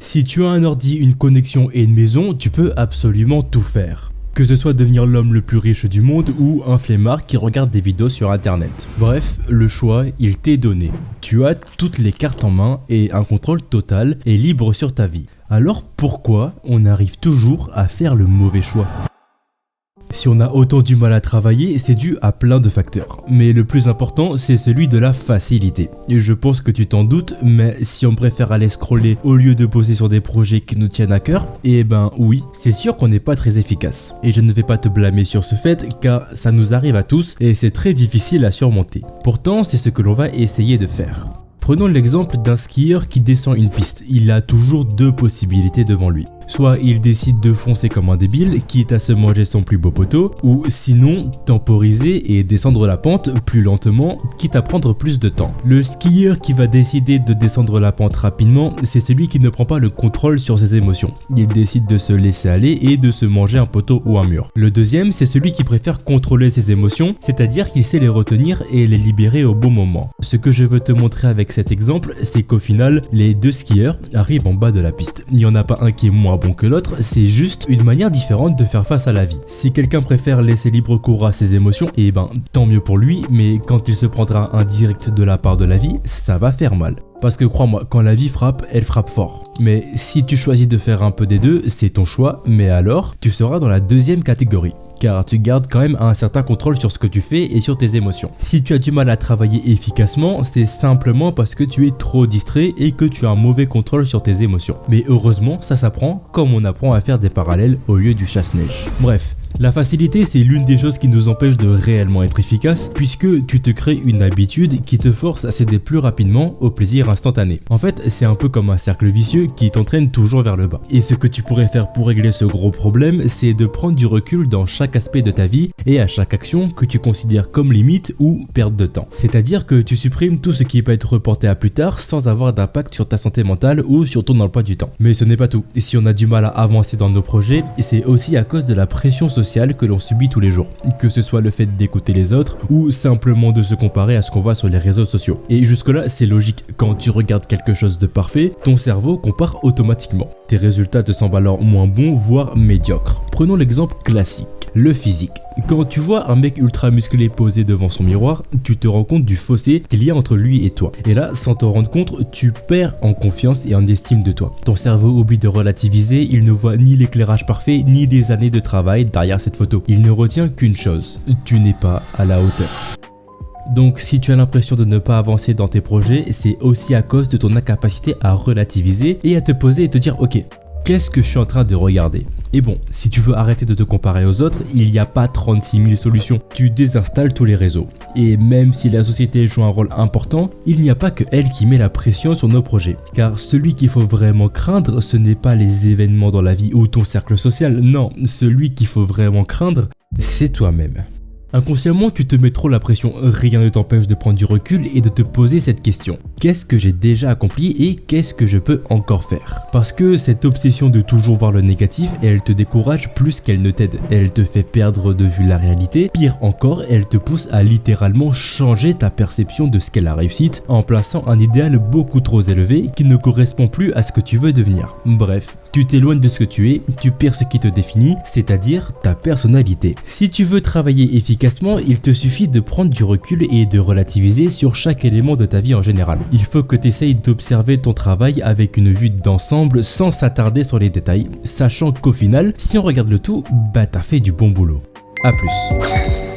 Si tu as un ordi, une connexion et une maison, tu peux absolument tout faire. Que ce soit devenir l'homme le plus riche du monde ou un flemmard qui regarde des vidéos sur internet. Bref, le choix, il t'est donné. Tu as toutes les cartes en main et un contrôle total et libre sur ta vie. Alors pourquoi on arrive toujours à faire le mauvais choix ? Si on a autant du mal à travailler, c'est dû à plein de facteurs. Mais le plus important, c'est celui de la facilité. Et je pense que tu t'en doutes, mais si on préfère aller scroller au lieu de bosser sur des projets qui nous tiennent à cœur, eh ben oui, c'est sûr qu'on n'est pas très efficace. Et je ne vais pas te blâmer sur ce fait, car ça nous arrive à tous et c'est très difficile à surmonter. Pourtant, c'est ce que l'on va essayer de faire. Prenons l'exemple d'un skieur qui descend une piste. Il a toujours deux possibilités devant lui. Soit il décide de foncer comme un débile, quitte à se manger son plus beau poteau, ou sinon temporiser et descendre la pente plus lentement, quitte à prendre plus de temps. Le skieur qui va décider de descendre la pente rapidement, c'est celui qui ne prend pas le contrôle sur ses émotions. Il décide de se laisser aller et de se manger un poteau ou un mur. Le deuxième, c'est celui qui préfère contrôler ses émotions, c'est-à-dire qu'il sait les retenir et les libérer au bon moment. Ce que je veux te montrer avec cet exemple, c'est qu'au final, les deux skieurs arrivent en bas de la piste. Il n'y en a pas un qui est moins bon que l'autre, c'est juste une manière différente de faire face à la vie. Si quelqu'un préfère laisser libre cours à ses émotions, et ben tant mieux pour lui, mais quand il se prendra un direct de la part de la vie, ça va faire mal. Parce que crois-moi, quand la vie frappe, elle frappe fort. Mais si tu choisis de faire un peu des deux, c'est ton choix, mais alors, tu seras dans la deuxième catégorie. Car tu gardes quand même un certain contrôle sur ce que tu fais et sur tes émotions. Si tu as du mal à travailler efficacement, c'est simplement parce que tu es trop distrait et que tu as un mauvais contrôle sur tes émotions. Mais heureusement, ça s'apprend comme on apprend à faire des parallèles au lieu du chasse-neige. Bref. La facilité, c'est l'une des choses qui nous empêche de réellement être efficace, puisque tu te crées une habitude qui te force à céder plus rapidement au plaisir instantané. En fait, c'est un peu comme un cercle vicieux qui t'entraîne toujours vers le bas. Et ce que tu pourrais faire pour régler ce gros problème, c'est de prendre du recul dans chaque aspect de ta vie et à chaque action que tu considères comme limite ou perte de temps. C'est-à-dire que tu supprimes tout ce qui peut être reporté à plus tard sans avoir d'impact sur ta santé mentale ou sur ton emploi du temps. Mais ce n'est pas tout. Et si on a du mal à avancer dans nos projets, c'est aussi à cause de la pression sociale que l'on subit tous les jours, que ce soit le fait d'écouter les autres ou simplement de se comparer à ce qu'on voit sur les réseaux sociaux. Et jusque là c'est logique, quand tu regardes quelque chose de parfait, ton cerveau compare automatiquement. Tes résultats te semblent alors moins bons, voire médiocres. Prenons l'exemple classique, le physique. Quand tu vois un mec ultra musclé posé devant son miroir, tu te rends compte du fossé qu'il y a entre lui et toi. Et là, sans t'en rendre compte, tu perds en confiance et en estime de toi. Ton cerveau oublie de relativiser, il ne voit ni l'éclairage parfait, ni les années de travail derrière cette photo. Il ne retient qu'une chose, tu n'es pas à la hauteur. Donc si tu as l'impression de ne pas avancer dans tes projets, c'est aussi à cause de ton incapacité à relativiser et à te poser et te dire ok, qu'est-ce que je suis en train de regarder? Et bon, si tu veux arrêter de te comparer aux autres, il n'y a pas 36 000 solutions. Tu désinstalles tous les réseaux. Et même si la société joue un rôle important, il n'y a pas que elle qui met la pression sur nos projets. Car celui qu'il faut vraiment craindre, ce n'est pas les événements dans la vie ou ton cercle social. Non, celui qu'il faut vraiment craindre, c'est toi-même. Inconsciemment, tu te mets trop la pression, rien ne t'empêche de prendre du recul et de te poser cette question. Qu'est-ce que j'ai déjà accompli et qu'est-ce que je peux encore faire? Parce que cette obsession de toujours voir le négatif, elle te décourage plus qu'elle ne t'aide. Elle te fait perdre de vue la réalité. Pire encore, elle te pousse à littéralement changer ta perception de ce qu'est la réussite en plaçant un idéal beaucoup trop élevé qui ne correspond plus à ce que tu veux devenir. Bref, tu t'éloignes de ce que tu es, tu perds ce qui te définit, c'est-à-dire ta personnalité. Si tu veux travailler efficacement, il te suffit de prendre du recul et de relativiser sur chaque élément de ta vie en général. Il faut que tu essayes d'observer ton travail avec une vue d'ensemble sans s'attarder sur les détails, sachant qu'au final, si on regarde le tout, bah t'as fait du bon boulot. A plus.